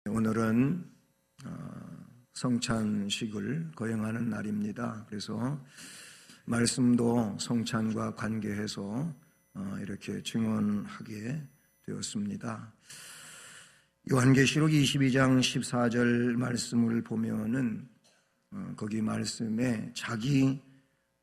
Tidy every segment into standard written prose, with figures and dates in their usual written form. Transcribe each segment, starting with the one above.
오늘은 성찬식을 거행하는 날입니다. 그래서 말씀도 성찬과 관계해서 이렇게 증언하게 되었습니다. 요한계시록 22장 14절 말씀을 보면은 거기 말씀에 자기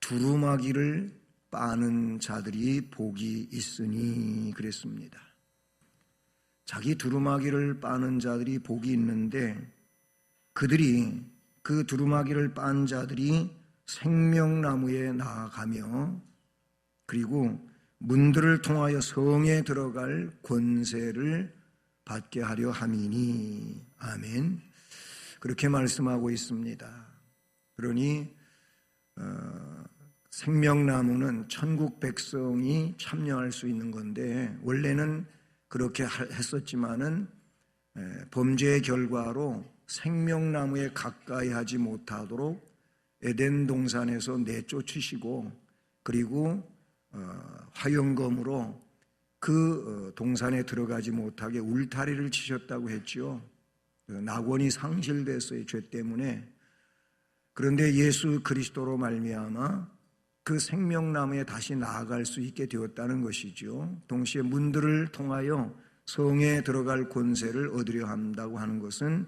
두루마기를 빠는 자들이 복이 있으니 그랬습니다. 자기 두루마기를 빠는 자들이 복이 있는데 그들이 그 두루마기를 빤 자들이 생명나무에 나아가며 그리고 문들을 통하여 성에 들어갈 권세를 받게 하려 함이니 아멘. 그렇게 말씀하고 있습니다. 그러니 생명나무는 천국 백성이 참여할 수 있는 건데 원래는 그렇게 했었지만은 범죄의 결과로 생명나무에 가까이 하지 못하도록 에덴 동산에서 내쫓으시고 그리고 화영검으로 그 동산에 들어가지 못하게 울타리를 치셨다고 했죠. 낙원이 상실됐어요, 죄 때문에. 그런데 예수 그리스도로 말미암아 그 생명나무에 다시 나아갈 수 있게 되었다는 것이죠. 동시에 문들을 통하여 성에 들어갈 권세를 얻으려 한다고 하는 것은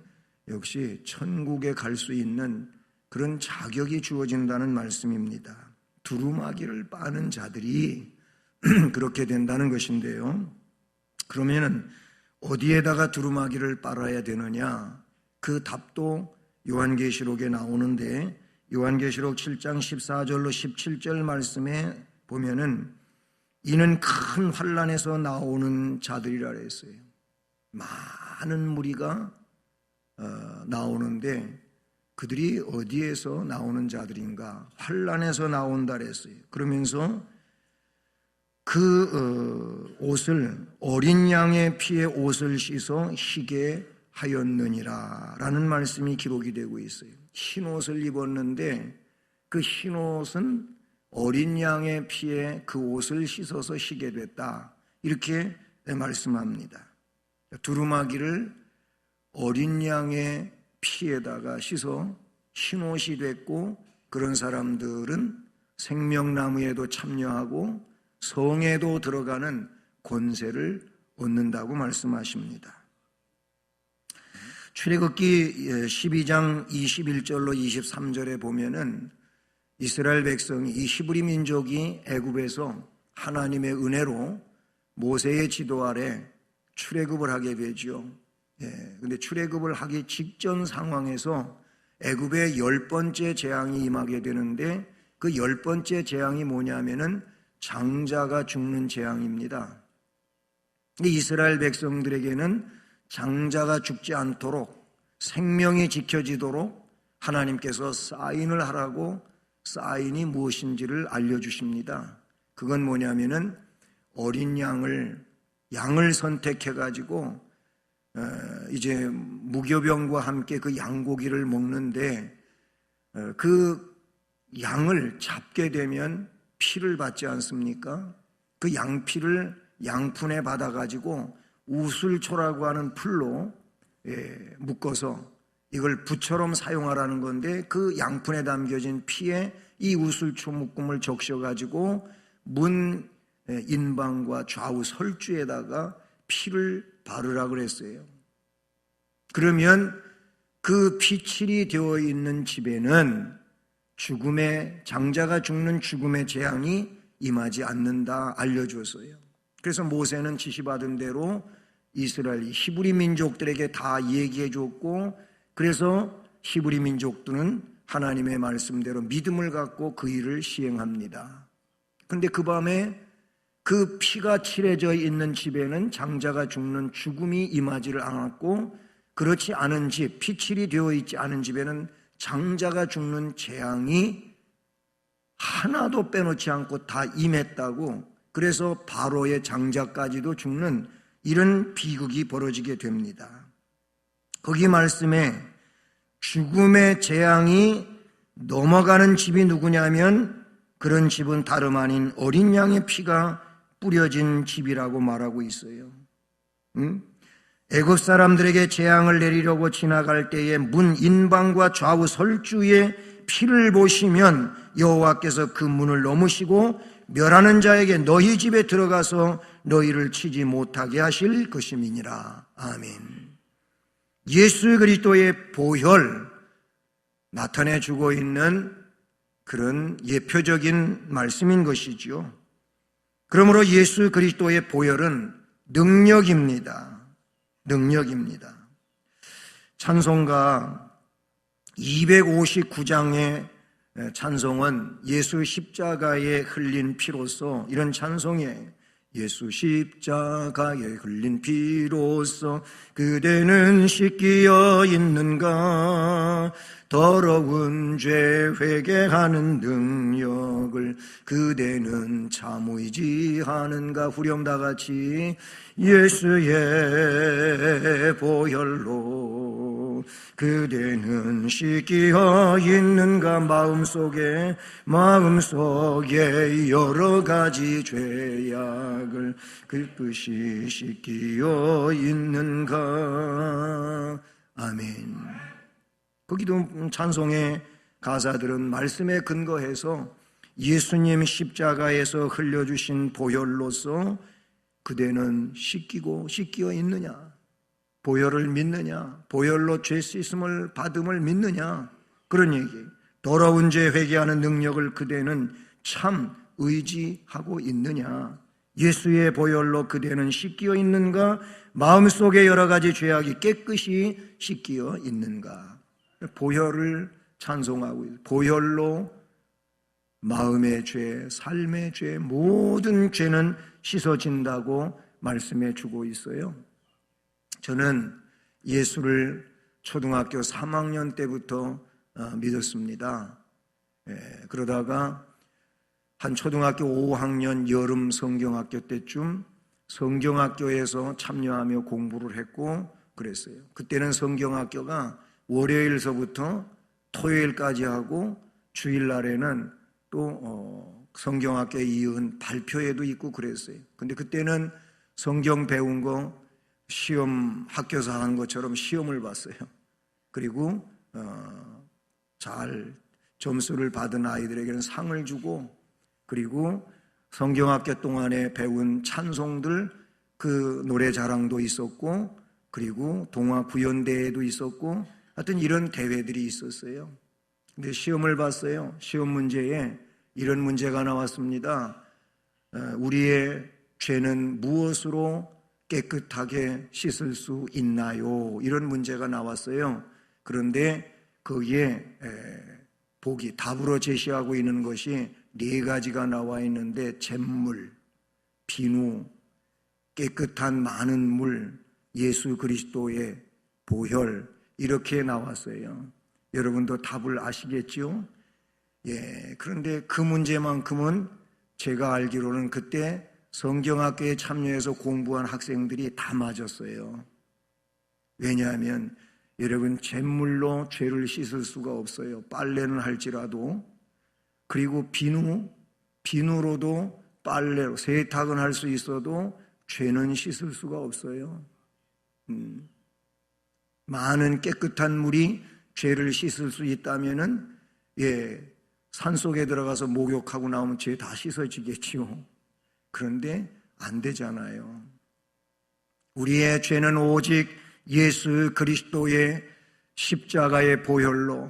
역시 천국에 갈 수 있는 그런 자격이 주어진다는 말씀입니다. 두루마기를 빠는 자들이 그렇게 된다는 것인데요. 그러면은 어디에다가 두루마기를 빨아야 되느냐? 그 답도 요한계시록에 나오는데 요한계시록 7장 14절로 17절 말씀에 보면은 이는 큰 환난에서 나오는 자들이라 했어요. 많은 무리가 나오는데 그들이 어디에서 나오는 자들인가? 환난에서 나온다 그랬어요. 그러면서 그 옷을 어린 양의 피에 옷을 씻어 희게 하였느니라 라는 말씀이 기록이 되고 있어요. 흰 옷을 입었는데 그 흰 옷은 어린 양의 피에 그 옷을 씻어서 희게 됐다 이렇게 말씀합니다. 두루마기를 어린 양의 피에다가 씻어 흰 옷이 됐고 그런 사람들은 생명나무에도 참여하고 성에도 들어가는 권세를 얻는다고 말씀하십니다. 출애굽기 12장 21절로 23절에 보면은 이스라엘 백성이 이 히브리 민족이 애굽에서 하나님의 은혜로 모세의 지도 아래 출애굽을 하게 되죠. 근데 출애굽을 하기 직전 상황에서 애굽의 10번째 재앙이 임하게 되는데 그 10번째 재앙이 뭐냐면은 장자가 죽는 재앙입니다. 이스라엘 백성들에게는 장자가 죽지 않도록 생명이 지켜지도록 하나님께서 사인을 하라고 사인이 무엇인지를 알려주십니다. 그건 뭐냐면은 어린 양을 선택해가지고 이제 무교병과 함께 그 양고기를 먹는데 그 양을 잡게 되면 피를 받지 않습니까? 그 양피를 양푼에 받아가지고 우슬초라고 하는 풀로 묶어서 이걸 붓처럼 사용하라는 건데 그 양푼에 담겨진 피에 이 우슬초 묶음을 적셔가지고 문 인방과 좌우 설주에다가 피를 바르라 그랬어요. 그러면 그 피칠이 되어 있는 집에는 장자가 죽는 죽음의 재앙이 임하지 않는다 알려줬어요. 그래서 모세는 지시받은 대로 이스라엘 히브리 민족들에게 다 얘기해 줬고 그래서 히브리 민족들은 하나님의 말씀대로 믿음을 갖고 그 일을 시행합니다. 그런데 그 밤에 그 피가 칠해져 있는 집에는 장자가 죽는 죽음이 임하지를 않았고 그렇지 않은 집, 피칠이 되어 있지 않은 집에는 장자가 죽는 재앙이 하나도 빼놓지 않고 다 임했다고 그래서 바로의 장자까지도 죽는 이런 비극이 벌어지게 됩니다. 거기 말씀에 죽음의 재앙이 넘어가는 집이 누구냐면 그런 집은 다름 아닌 어린 양의 피가 뿌려진 집이라고 말하고 있어요. 애굽 사람들에게 재앙을 내리려고 지나갈 때에 문 인방과 좌우 설주의 피를 보시면 여호와께서 그 문을 넘으시고 멸하는 자에게 너희 집에 들어가서 너희를 치지 못하게 하실 것임이니라. 아멘. 예수 그리스도의 보혈 나타내 주고 있는 그런 예표적인 말씀인 것이지요. 그러므로 예수 그리스도의 보혈은 능력입니다. 능력입니다. 찬송가 259장의 찬송은 예수 십자가에 흘린 피로써 이런 찬송이에요. 예수 십자가에 흘린 피로써 그대는 씻기어 있는가, 더러운 죄 회개하는 능력을 그대는 참 의지하는가. 후렴 다같이 예수의 보혈로 그대는 씻기어 있는가, 마음속에 여러 가지 죄악을 깨끗이 씻기어 있는가. 아멘. 거기도 찬송의 가사들은 말씀에 근거해서 예수님 십자가에서 흘려주신 보혈로서 그대는 씻기어 있느냐, 보혈을 믿느냐, 보혈로 죄 씻음을 받음을 믿느냐, 그런 얘기예요. 더러운 죄 회개하는 능력을 그대는 참 의지하고 있느냐, 예수의 보혈로 그대는 씻기어 있는가, 마음속에 여러 가지 죄악이 깨끗이 씻기어 있는가. 보혈을 찬송하고 있어요. 보혈로 마음의 죄, 삶의 죄, 모든 죄는 씻어진다고 말씀해 주고 있어요. 저는 예수를 초등학교 3학년 때부터 믿었습니다. 그러다가 한 초등학교 5학년 여름 성경학교 때쯤 성경학교에서 참여하며 공부를 했고 그랬어요. 그때는 성경학교가 월요일서부터 토요일까지 하고 주일날에는 또 성경학교에 이은 발표회도 있고 그랬어요. 근데 그때는 성경 배운 거 시험 학교에서 한 것처럼 시험을 봤어요. 그리고 잘 점수를 받은 아이들에게는 상을 주고, 그리고 성경학교 동안에 배운 찬송들 그 노래 자랑도 있었고, 그리고 동화 구연대회도 있었고, 하여튼 이런 대회들이 있었어요. 근데 시험을 봤어요. 시험 문제에 이런 문제가 나왔습니다. 우리의 죄는 무엇으로 깨끗하게 씻을 수 있나요? 이런 문제가 나왔어요. 그런데 거기에 보기, 답으로 제시하고 있는 것이 4가지가 나와 있는데, 잿물, 비누, 깨끗한 많은 물, 예수 그리스도의 보혈, 이렇게 나왔어요. 여러분도 답을 아시겠지요? 그런데 그 문제만큼은 제가 알기로는 그때 성경학교에 참여해서 공부한 학생들이 다 맞았어요. 왜냐하면 여러분, 잿물로 죄를 씻을 수가 없어요. 빨래는 할지라도. 그리고 비누로도 빨래로 세탁은 할 수 있어도 죄는 씻을 수가 없어요. 많은 깨끗한 물이 죄를 씻을 수 있다면은 산속에 들어가서 목욕하고 나오면 죄 다 씻어지겠지요. 그런데 안 되잖아요. 우리의 죄는 오직 예수 그리스도의 십자가의 보혈로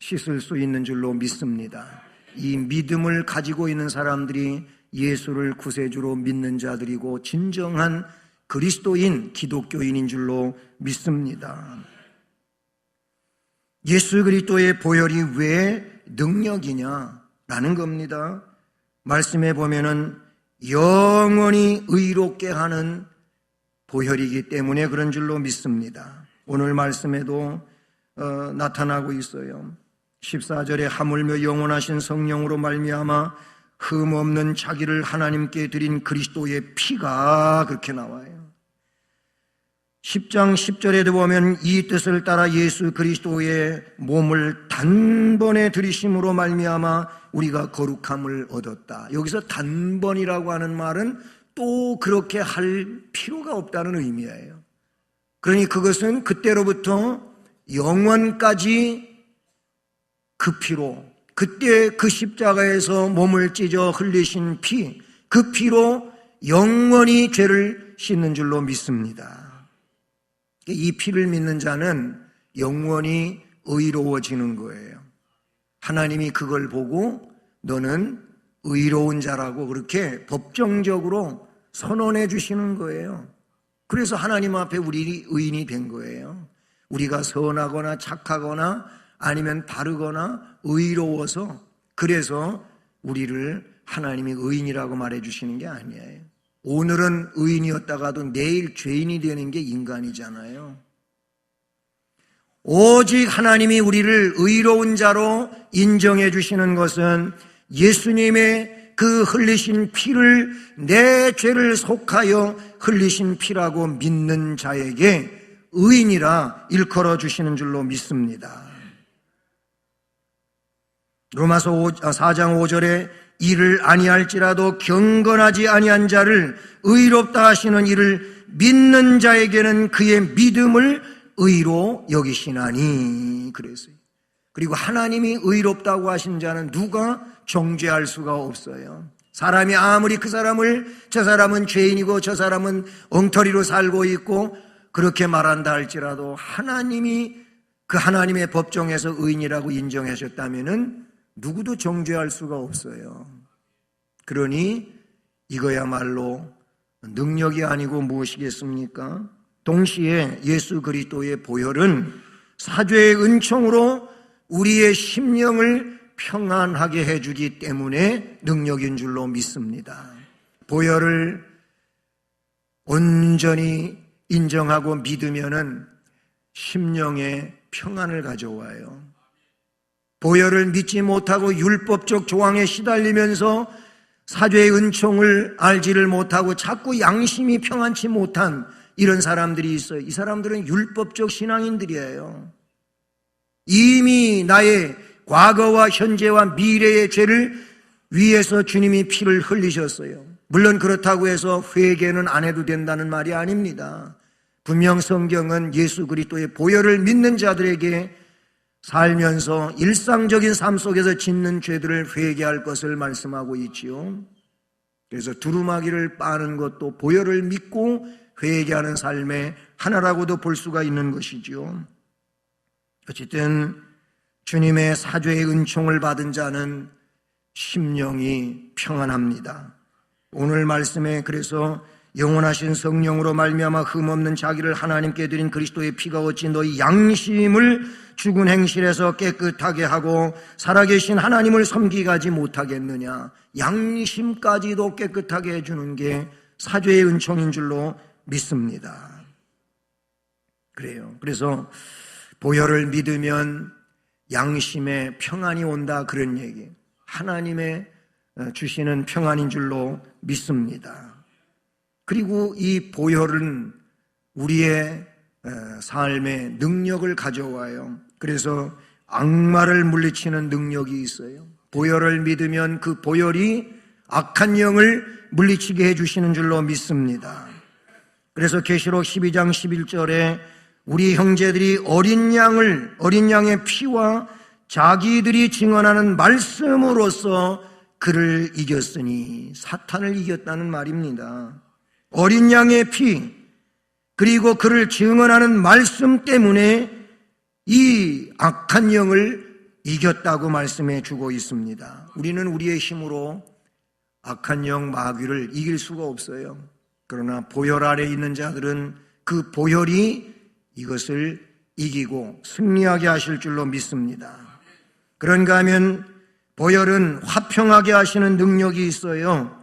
씻을 수 있는 줄로 믿습니다. 이 믿음을 가지고 있는 사람들이 예수를 구세주로 믿는 자들이고 진정한 그리스도인, 기독교인인 줄로 믿습니다. 예수 그리스도의 보혈이 왜 능력이냐라는 겁니다. 말씀에 보면은 영원히 의롭게 하는 보혈이기 때문에 그런 줄로 믿습니다. 오늘 말씀에도 나타나고 있어요. 14절에 하물며 영원하신 성령으로 말미암아 흠없는 자기를 하나님께 드린 그리스도의 피가, 그렇게 나와요. 10장 10절에도 보면 이 뜻을 따라 예수 그리스도의 몸을 단번에 들이심으로 말미암아 우리가 거룩함을 얻었다. 여기서 단번이라고 하는 말은 또 그렇게 할 필요가 없다는 의미예요. 그러니 그것은 그때로부터 영원까지 그 피로, 그때 그 십자가에서 몸을 찢어 흘리신 피, 그 피로 영원히 죄를 씻는 줄로 믿습니다. 이 피를 믿는 자는 영원히 의로워지는 거예요. 하나님이 그걸 보고 너는 의로운 자라고 그렇게 법정적으로 선언해 주시는 거예요. 그래서 하나님 앞에 우리 의인이 된 거예요. 우리가 선하거나 착하거나 아니면 바르거나 의로워서 그래서 우리를 하나님이 의인이라고 말해 주시는 게 아니에요. 오늘은 의인이었다가도 내일 죄인이 되는 게 인간이잖아요. 오직 하나님이 우리를 의로운 자로 인정해 주시는 것은 예수님의 그 흘리신 피를 내 죄를 속하여 흘리신 피라고 믿는 자에게 의인이라 일컬어 주시는 줄로 믿습니다. 로마서 4장 5절에 이를 아니할지라도 경건하지 아니한 자를 의롭다 하시는 이를 믿는 자에게는 그의 믿음을 의로 여기시나니 그랬어요. 그리고 하나님이 의롭다고 하신 자는 누가 정죄할 수가 없어요. 사람이 아무리 그 사람을 저 사람은 죄인이고 저 사람은 엉터리로 살고 있고 그렇게 말한다 할지라도 하나님이 그 하나님의 법정에서 의인이라고 인정하셨다면은 누구도 정죄할 수가 없어요. 그러니 이거야말로 능력이 아니고 무엇이겠습니까? 동시에 예수 그리스도의 보혈은 사죄의 은총으로 우리의 심령을 평안하게 해주기 때문에 능력인 줄로 믿습니다. 보혈을 온전히 인정하고 믿으면은 심령에 평안을 가져와요. 보혈을 믿지 못하고 율법적 조항에 시달리면서 사죄의 은총을 알지를 못하고 자꾸 양심이 평안치 못한 이런 사람들이 있어요. 이 사람들은 율법적 신앙인들이에요. 이미 나의 과거와 현재와 미래의 죄를 위해서 주님이 피를 흘리셨어요. 물론 그렇다고 해서 회개는 안 해도 된다는 말이 아닙니다. 분명 성경은 예수 그리스도의 보혈을 믿는 자들에게 살면서 일상적인 삶 속에서 짓는 죄들을 회개할 것을 말씀하고 있지요. 그래서 두루마기를 빠는 것도 보혈을 믿고 회개하는 삶의 하나라고도 볼 수가 있는 것이지요. 어쨌든 주님의 사죄의 은총을 받은 자는 심령이 평안합니다. 오늘 말씀에 그래서 영원하신 성령으로 말미암아 흠없는 자기를 하나님께 드린 그리스도의 피가 어찌 너희 양심을 죽은 행실에서 깨끗하게 하고 살아계신 하나님을 섬기게 하지 못하겠느냐. 양심까지도 깨끗하게 해주는 게 사죄의 은총인 줄로 믿습니다. 그래요. 그래서 보혈을 믿으면 양심에 평안이 온다 그런 얘기. 하나님의 주시는 평안인 줄로 믿습니다. 그리고 이 보혈은 우리의 삶에 능력을 가져와요. 그래서 악마를 물리치는 능력이 있어요. 보혈을 믿으면 그 보혈이 악한 영을 물리치게 해주시는 줄로 믿습니다. 그래서 계시록 12장 11절에 우리 형제들이 어린 양의 피와 자기들이 증언하는 말씀으로써 그를 이겼으니 사탄을 이겼다는 말입니다. 어린 양의 피 그리고 그를 증언하는 말씀 때문에 이 악한 영을 이겼다고 말씀해 주고 있습니다. 우리는 우리의 힘으로 악한 영 마귀를 이길 수가 없어요. 그러나 보혈 아래 있는 자들은 그 보혈이 이것을 이기고 승리하게 하실 줄로 믿습니다. 그런가 하면 보혈은 화평하게 하시는 능력이 있어요.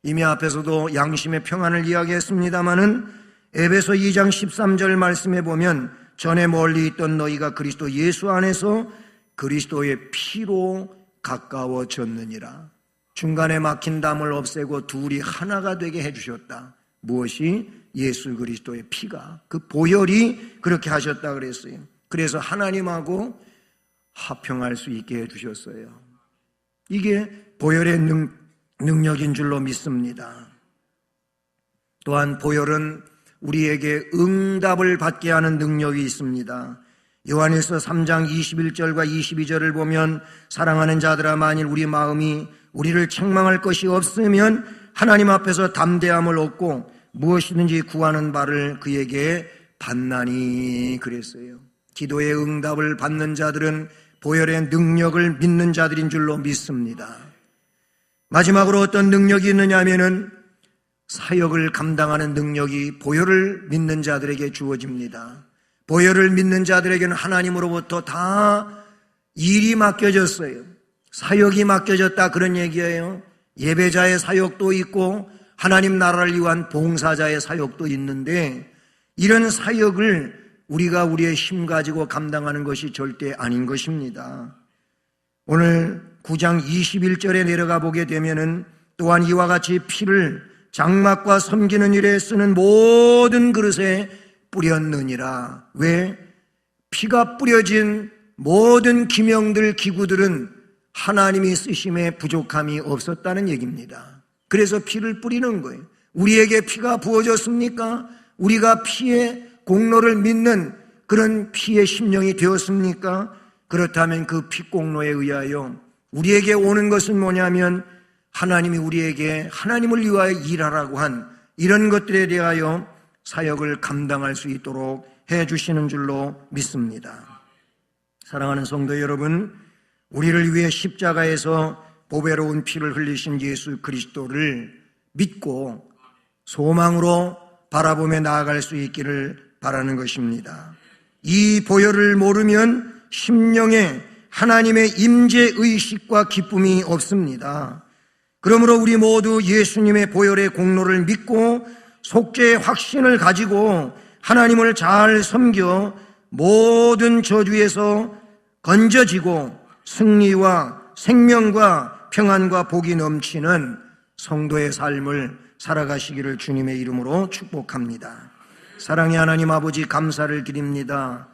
이미 앞에서도 양심의 평안을 이야기했습니다마는 에베소 2장 13절 말씀에 보면 전에 멀리 있던 너희가 그리스도 예수 안에서 그리스도의 피로 가까워졌느니라. 중간에 막힌 담을 없애고 둘이 하나가 되게 해주셨다. 무엇이? 예수 그리스도의 피가, 그 보혈이 그렇게 하셨다 그랬어요. 그래서 하나님하고 화평할 수 있게 해주셨어요. 이게 보혈의 능력인 줄로 믿습니다. 또한 보혈은 우리에게 응답을 받게 하는 능력이 있습니다. 요한일서 3장 21절과 22절을 보면 사랑하는 자들아 만일 우리 마음이 우리를 책망할 것이 없으면 하나님 앞에서 담대함을 얻고 무엇이든지 구하는 바를 그에게 받나니 그랬어요. 기도의 응답을 받는 자들은 보혈의 능력을 믿는 자들인 줄로 믿습니다. 마지막으로 어떤 능력이 있느냐 하면은 사역을 감당하는 능력이 보혈을 믿는 자들에게 주어집니다. 보혈을 믿는 자들에게는 하나님으로부터 다 일이 맡겨졌어요. 사역이 맡겨졌다 그런 얘기예요. 예배자의 사역도 있고 하나님 나라를 위한 봉사자의 사역도 있는데 이런 사역을 우리가 우리의 힘 가지고 감당하는 것이 절대 아닌 것입니다. 오늘 9장 21절에 내려가 보게 되면은 또한 이와 같이 피를 장막과 섬기는 일에 쓰는 모든 그릇에 뿌렸느니라. 왜? 피가 뿌려진 모든 기명들, 기구들은 하나님이 쓰심에 부족함이 없었다는 얘기입니다. 그래서 피를 뿌리는 거예요. 우리에게 피가 부어졌습니까? 우리가 피의 공로를 믿는 그런 피의 심령이 되었습니까? 그렇다면 그 피공로에 의하여 우리에게 오는 것은 뭐냐면 하나님이 우리에게 하나님을 위하여 일하라고 한 이런 것들에 대하여 사역을 감당할 수 있도록 해주시는 줄로 믿습니다. 사랑하는 성도 여러분, 우리를 위해 십자가에서 보배로운 피를 흘리신 예수 그리스도를 믿고 소망으로 바라보며 나아갈 수 있기를 바라는 것입니다. 이 보혈을 모르면 심령에 하나님의 임재의식과 기쁨이 없습니다. 그러므로 우리 모두 예수님의 보혈의 공로를 믿고 속죄의 확신을 가지고 하나님을 잘 섬겨 모든 저주에서 건져지고 승리와 생명과 평안과 복이 넘치는 성도의 삶을 살아가시기를 주님의 이름으로 축복합니다. 사랑의 하나님 아버지 감사를 드립니다.